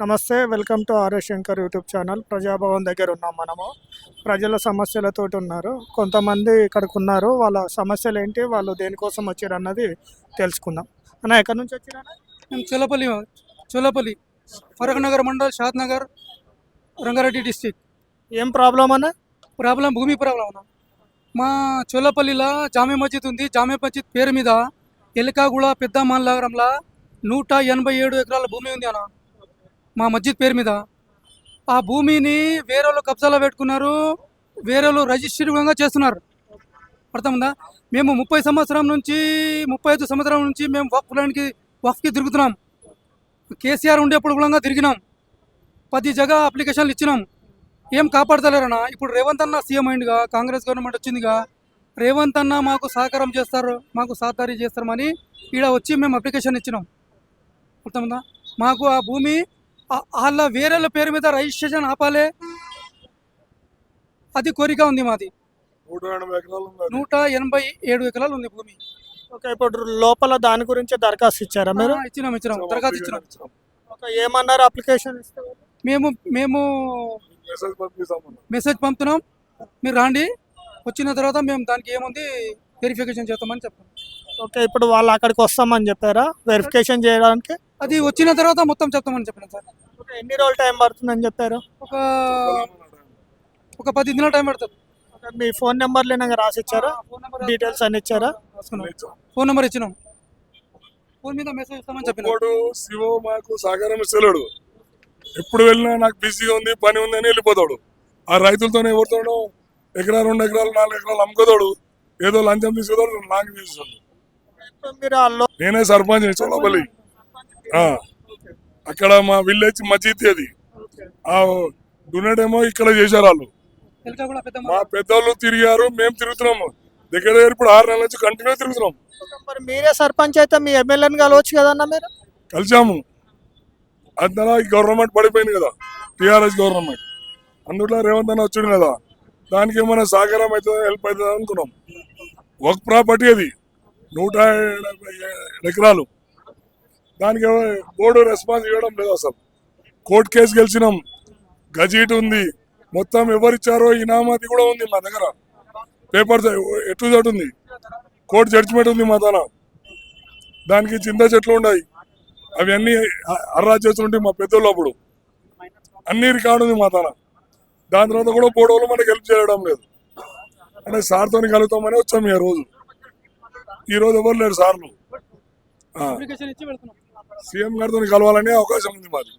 నమస్తే, welcome to RS Shankar YouTube channel. Praja Bhavan దగ్గర ఉన్నాం మనము. ప్రజల సమస్యలతోటి ఉన్నారు. కొంతమంది ఇక్కడికి ఉన్నారు. వాళ్ళ సమస్యలు ఏంటి, వాళ్ళు దేనికోసం వచ్చారు అన్నది తెలుసుకుందాం. అన్న, ఎక్కడి నుంచి వచ్చారా? మేము చోలపల్లి ఫరూక్ నగర్ మండల్, షాద్ నగర్, రంగారెడ్డి డిస్టిక్. ఏం ప్రాబ్లం అన్న? ప్రాబ్లం భూమి ప్రాబ్లం అన్న. మా చోలపల్లిలో జామే మస్జిద్ ఉంది. జామే మస్జిద్ పేరు మీద ఎలికాగూడ పెద్ద నగరంలో 187 ఎకరాల భూమి ఉంది అన్న. మా మస్జిద్ పేరు మీద ఆ భూమిని వేరే వాళ్ళు కబ్జాలో పెట్టుకున్నారు. వేరే వాళ్ళు రిజిస్ట్రీగా చేస్తున్నారు. అర్థమైందా? మేము 35 సంవత్సరం నుంచి మేము వక్ఫ్కి తిరుగుతున్నాం. కేసీఆర్ ఉండేప్పుడు కూడా తిరిగినాం. 10 జగ అప్లికేషన్లు ఇచ్చినాం. ఏం కాపాడతలేరన్నా. ఇప్పుడు రేవంత్ అన్న సీఎం అయిందిగా, కాంగ్రెస్ గవర్నమెంట్ వచ్చిందిగా. రేవంత్ అన్న మాకు సహకారం చేస్తారు, మాకు సహకారి చేస్తారని ఈడ వచ్చి మేము అప్లికేషన్ ఇచ్చినాం. అర్థమైందా? మాకు ఆ భూమి వాళ్ళ వేరే పేరు మీద రిజిస్ట్రేషన్ ఆపాలి, అది కోరిక ఉంది మాది. 187 ఎకరాలు ఉంది భూమి. ఓకే, ఇప్పుడు లోపల దాని గురించి దరఖాస్తు ఇచ్చారా మీరు? ఇచ్చినాం దరఖాస్తు ఇచ్చినాం. ఓకే, ఏమన్నారు అప్లికేషన్ ఇస్తే? మేము మెసేజ్ పంపుతున్నాం, మీరు రాండి, వచ్చిన తర్వాత మేము దానికి ఏముంది వెరిఫికేషన్ చేస్తామని చెప్తాం. ఓకే, ఇప్పుడు వాళ్ళు అక్కడికి వస్తామని చెప్పారా వెరిఫికేషన్ చేయడానికి? అది వచ్చిన తర్వాత మొత్తం చెప్తామని చెప్పినాం సార్. ఓకే, ఎన్ని రోజులు టైం పడుతుందని చెప్పారు? ఒక 10 దినాల టైం పడుతుంది. మీ ఫోన్ నెంబర్లు రాసి ఇచ్చారా? డీటెయిల్స్ అన్ని ఇచ్చారా? ఫోన్ నెంబర్ ఇచ్చినాం. ఫోన్ మీద మెసేజ్ ఇస్తామని చెప్పిన శివ మాకు సహకారం ఇస్తలేడు. ఎప్పుడు వెళ్ళినా నాకు బిజీగా ఉంది, పని ఉంది అని వెళ్ళిపోతాడు. ఆ రైతులతోనే ఎవరితోనో ఎకరా 2 ఎకరాలు 4 ఎకరాలు అమ్ముకోతాడు. ఏదో లంచం తీసుకుతాడు, నాకు తీసుకుంటాడు. నేనే సర్పంచ్ చోలపల్లి. అక్కడ మా విలేజ్ మసీద్ అది. ఆ డొనేట్ ఏమో ఇక్కడ చేశారు వాళ్ళు. మా పెద్దవాళ్ళు తిరిగారు, మేము తిరుగుతున్నాము. దగ్గర ఇప్పుడు 6 నెలల నుంచి కంటిన్యూ తిరుగుతున్నాం. మరి మీరే సర్పంచ్ అయితే మీ ఎమ్మెల్యేని కలవచ్చు కదన్నా మీరు? కలిసాము. అందులో ఈ గవర్నమెంట్ పడిపోయింది కదా, టీఆర్ఎస్ గవర్నమెంట్. అందులో రేవంత్ అన్న వచ్చాడు కదా, దానికి ఏమైనా సహకారం అవుతుందో హెల్ప్ అవుతుందో అనుకున్నాం. ఒక ప్రాపర్టీ అది 170 ఎకరాలు. దానికి బోర్డు రెస్పాన్స్ ఇవ్వడం లేదు అసలు. కోర్టు కేసు గెలిచినాం, గజీట్ ఉంది, మొత్తం ఎవరిచ్చారో ఇనామతి కూడా ఉంది మా దగ్గర. పేపర్స్ ఎటు జట్ ఉంది, కోర్టు జడ్జిమెంట్ ఉంది మా తన. దానికి చింత చెట్లు ఉన్నాయి, అవి అన్ని అర్రా చేస్తుంటే మా పెద్దోళ్ళు అప్పుడు అన్ని రికార్డు ఉంది మా తన. దాని తర్వాత కూడా బోర్డు మనకి హెల్ప్ చేయడం లేదు. అంటే సార్తో కలుగుతామని వచ్చాము ఈ రోజు ఎవరు లేరు సార్లు. సీఎం గారితో కలవాలనే అవకాశం ఉంది మాది.